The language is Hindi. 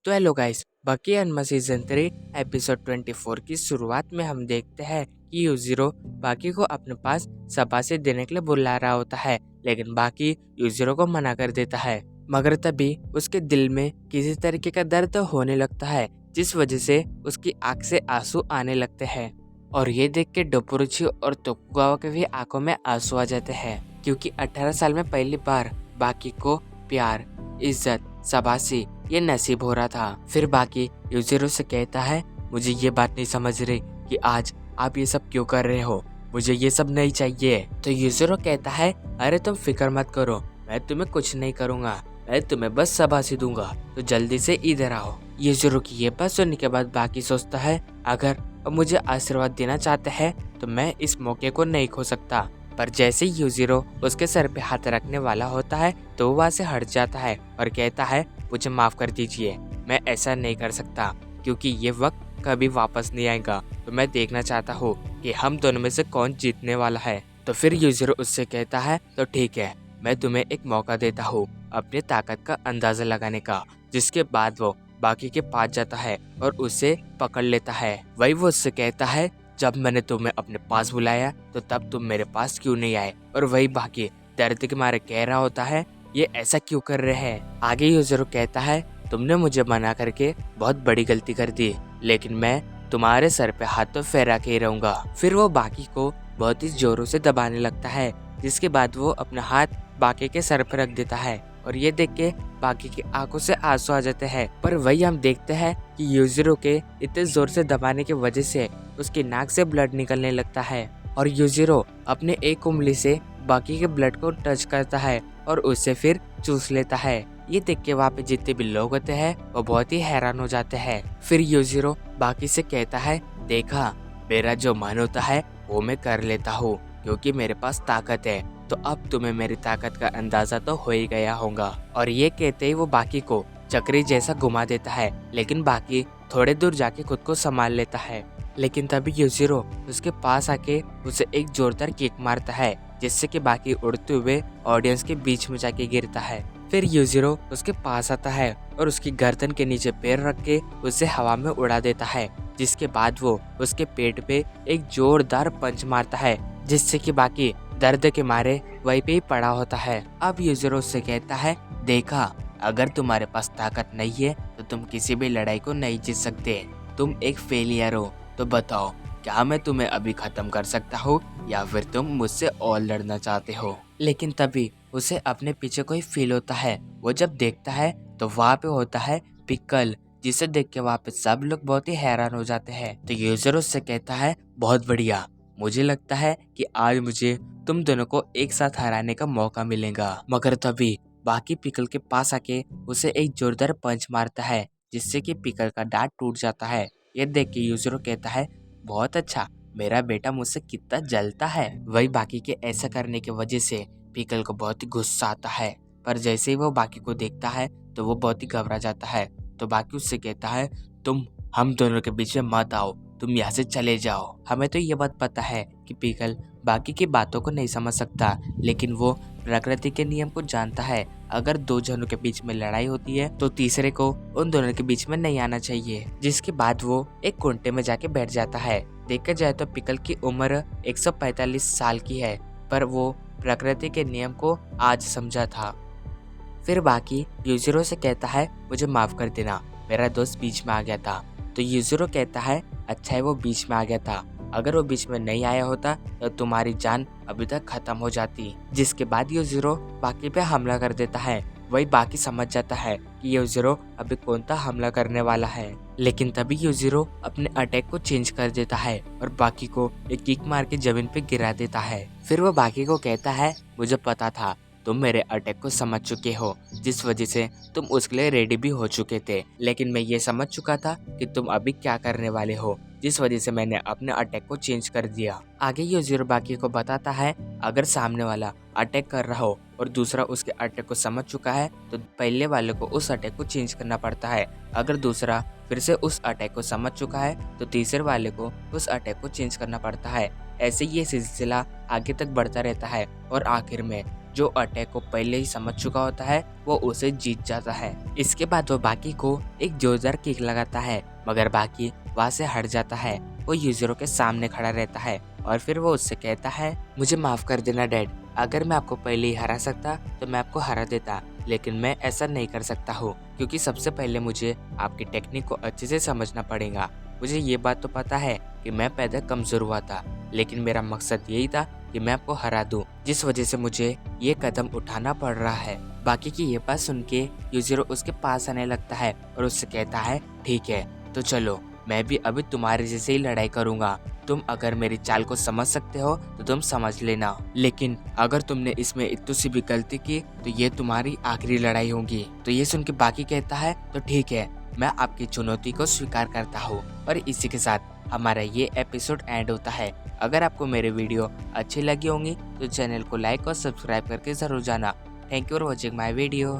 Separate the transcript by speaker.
Speaker 1: तो हेलो गाइस, बाकी अनमा सीजन 3 एपिसोड 24 की शुरुआत में हम देखते हैं कि यूजिरो बाकी को अपने पास शाबाशी देने के लिए बुला रहा होता है, लेकिन बाकी यूजिरो को मना कर देता है। मगर तभी उसके दिल में किसी तरीके का दर्द होने लगता है, जिस वजह से उसकी आंख से आंसू आने लगते हैं। और ये देख के डोपुरुची और तोकुगावा के भी आंखों में आंसू आ जाते हैं, क्योंकि 18 साल में पहली बार बाकी को प्यार, इज्जत, शाबाशी ये नसीब हो रहा था। फिर बाकी यूजिरो से कहता है, मुझे ये बात नहीं समझ रही कि आज आप ये सब क्यों कर रहे हो, मुझे ये सब नहीं चाहिए। तो यूजिरो कहता है, अरे तुम फिक्र मत करो, मैं तुम्हें कुछ नहीं करूँगा, मैं तुम्हें बस शाबाशी दूंगा, तो जल्दी से इधर आओ। यूजिरो की ये बात सुनने के बाद बाकी सोचता है, अगर अब मुझे आशीर्वाद देना चाहते हैं तो मैं इस मौके को नहीं खो सकता। पर जैसे ही यूजिरो उसके सर पे हाथ रखने वाला होता है तो वो वहाँ से हट जाता है और कहता है, मुझे माफ कर दीजिए, मैं ऐसा नहीं कर सकता क्योंकि ये वक्त कभी वापस नहीं आएगा। तो मैं देखना चाहता हूँ कि हम दोनों में से कौन जीतने वाला है। तो फिर यूजिरो उससे कहता है, तो ठीक है, मैं तुम्हें एक मौका देता हूँ अपनी ताकत का अंदाजा लगाने का। जिसके बाद वो बाकी के पास जाता है और उसे पकड़ लेता है। वही वो उससे कहता है, जब मैंने तुम्हें अपने पास बुलाया तो तब तुम मेरे पास क्यों नहीं आए। और वही बाकी दर्द के मारे कह रहा होता है, ये ऐसा क्यों कर रहे हैं। आगे यूजिरो कहता है, तुमने मुझे मना करके बहुत बड़ी गलती कर दी, लेकिन मैं तुम्हारे सर पे हाथ तो फेरा के ही रहूंगा। फिर वो बाकी को बहुत ही जोरों से दबाने लगता है, जिसके बाद वो अपना हाथ बाकी के सर पर रख देता है और ये देख के बाकी की आंखों से आंसू आ जाते हैं। पर वही हम देखते हैं कि यूजिरो के इतने जोर से दबाने की वजह से उसकी नाक से ब्लड निकलने लगता है और यूजिरो अपने एक उंगली से बाकी के ब्लड को टच करता है और उससे फिर चूस लेता है। ये देख के वहाँ पे जितने भी लोग होते हैं वो बहुत ही हैरान हो जाते हैं। फिर यूजिरो बाकी से कहता है, देखा, मेरा जो मन होता है वो मैं कर लेता हूँ क्योंकि मेरे पास ताकत है, तो अब तुम्हें मेरी ताकत का अंदाजा तो हो ही गया होगा। और ये कहते ही वो बाकी को चक्री जैसा घुमा देता है, लेकिन बाकी थोड़े दूर जाके खुद को संभाल लेता है। लेकिन तभी यूजिरो उसके पास आके उसे एक जोरदार किक मारता है, जिससे कि बाकी उड़ते हुए ऑडियंस के बीच में जाके गिरता है। फिर यूजिरो उसके पास आता है और उसकी गर्दन के नीचे पैर रख के उसे हवा में उड़ा देता है, जिसके बाद वो उसके पेट पे एक जोरदार पंच मारता है, जिससे कि बाकी दर्द के मारे वहीं पे ही पड़ा होता है। अब यूजिरो उससे कहता है, देखा, अगर तुम्हारे पास ताकत नहीं है तो तुम किसी भी लड़ाई को नहीं जीत सकते, तुम एक फेलियर हो। तो बताओ, क्या मैं तुम्हें अभी खत्म कर सकता हूँ या फिर तुम मुझसे और लड़ना चाहते हो। लेकिन तभी उसे अपने पीछे कोई फील होता है। वो जब देखता है तो वहाँ पे होता है पिकल, जिसे देख के वहाँ पे सब लोग बहुत ही हैरान हो जाते हैं। तो यूजिरो उससे कहता है, बहुत बढ़िया, मुझे लगता है कि आज मुझे तुम दोनों को एक साथ हराने का मौका मिलेगा। मगर तभी बाकी पिकल के पास आके उसे एक जोरदार पंच मारता है, जिससे कि पिकल का दांत टूट जाता है। ये देख के यूजिरो कहता है, बहुत अच्छा, मेरा बेटा मुझसे कितना जलता है। वही बाकी के ऐसा करने की वजह से पिकल को बहुत ही गुस्सा आता है, पर जैसे ही वो बाकी को देखता है तो वो बहुत ही घबरा जाता है। तो बाकी उससे कहता है, तुम हम दोनों के बीच में मत आओ, तुम यहाँ से चले जाओ। हमें तो ये बात पता है कि पिकल बाकी की बातों को नहीं समझ सकता, लेकिन वो प्रकृति के नियम को जानता है। अगर दो जनों के बीच में लड़ाई होती है तो तीसरे को उन दोनों के बीच में नहीं आना चाहिए। जिसके बाद वो एक कुंटे में जाके बैठ जाता है। देखा जाए तो पिकल की उम्र 145 साल की है, पर वो प्रकृति के नियम को आज समझा था। फिर बाकी यूजिरो से कहता है, मुझे माफ कर देना, मेरा दोस्त बीच में आ गया था। तो यूजिरो कहता है, अच्छा है वो बीच में आ गया था, अगर वो बीच में नहीं आया होता तो तुम्हारी जान अभी तक खत्म हो जाती। जिसके बाद यूजिरो बाकी पे हमला कर देता है। वही बाकी समझ जाता है कि यूजिरो अभी कौन सा हमला करने वाला है, लेकिन तभी यूजिरो अपने अटैक को चेंज कर देता है और बाकी को एक किक मार के जमीन पे गिरा देता है। फिर वो बाकी को कहता है, मुझे पता था तुम मेरे अटैक को समझ चुके हो, जिस वजह से तुम उसके लिए रेडी भी हो चुके थे, लेकिन मैं ये समझ चुका था कि तुम अभी क्या करने वाले हो, जिस वजह से मैंने अपने अटैक को चेंज कर दिया। आगे यूजिरो बाकी को बताता है, अगर सामने वाला अटैक कर रहा हो और दूसरा उसके अटैक को समझ चुका है तो पहले वाले को उस अटैक को चेंज करना पड़ता है। अगर दूसरा फिर से उस अटैक को समझ चुका है तो तीसरे वाले को उस अटैक को चेंज करना पड़ता है। ऐसे ये सिलसिला आगे तक बढ़ता रहता है और आखिर में जो अटैक को पहले ही समझ चुका होता है वो उसे जीत जाता है। इसके बाद वो बाकी को एक जोरदार किक लगाता है, मगर बाकी वहाँ से हट जाता है। वो यूजिरो के सामने खड़ा रहता है और फिर वो उससे कहता है, मुझे माफ कर देना डैड, अगर मैं आपको पहले ही हरा सकता तो मैं आपको हरा देता, लेकिन मैं ऐसा नहीं कर सकता हूँ क्योंकि सबसे पहले मुझे आपकी टेक्निक को अच्छे से समझना पड़ेगा। मुझे ये बात तो पता है कि मैं पैदा कमजोर हुआ था, लेकिन मेरा मकसद यही था कि मैं आपको हरा दूं, जिस वजह से मुझे ये कदम उठाना पड़ रहा है। बाकी की ये बात सुन के यूजिरो उसके पास आने लगता है और उससे कहता है, ठीक है तो चलो, मैं भी अभी तुम्हारे जैसे ही लड़ाई करूंगा। तुम अगर मेरी चाल को समझ सकते हो तो तुम समझ लेना, लेकिन अगर तुमने इसमें इतनी सी भी गलती की तो ये तुम्हारी आखिरी लड़ाई होगी। तो ये सुन के बाकी कहता है, तो ठीक है, मैं आपकी चुनौती को स्वीकार करता हूँ। और इसी के साथ हमारा ये एपिसोड एंड होता है। अगर आपको मेरे वीडियो अच्छी लगी होंगी तो चैनल को लाइक और सब्सक्राइब करके जरूर जाना। Thank you for watching my video.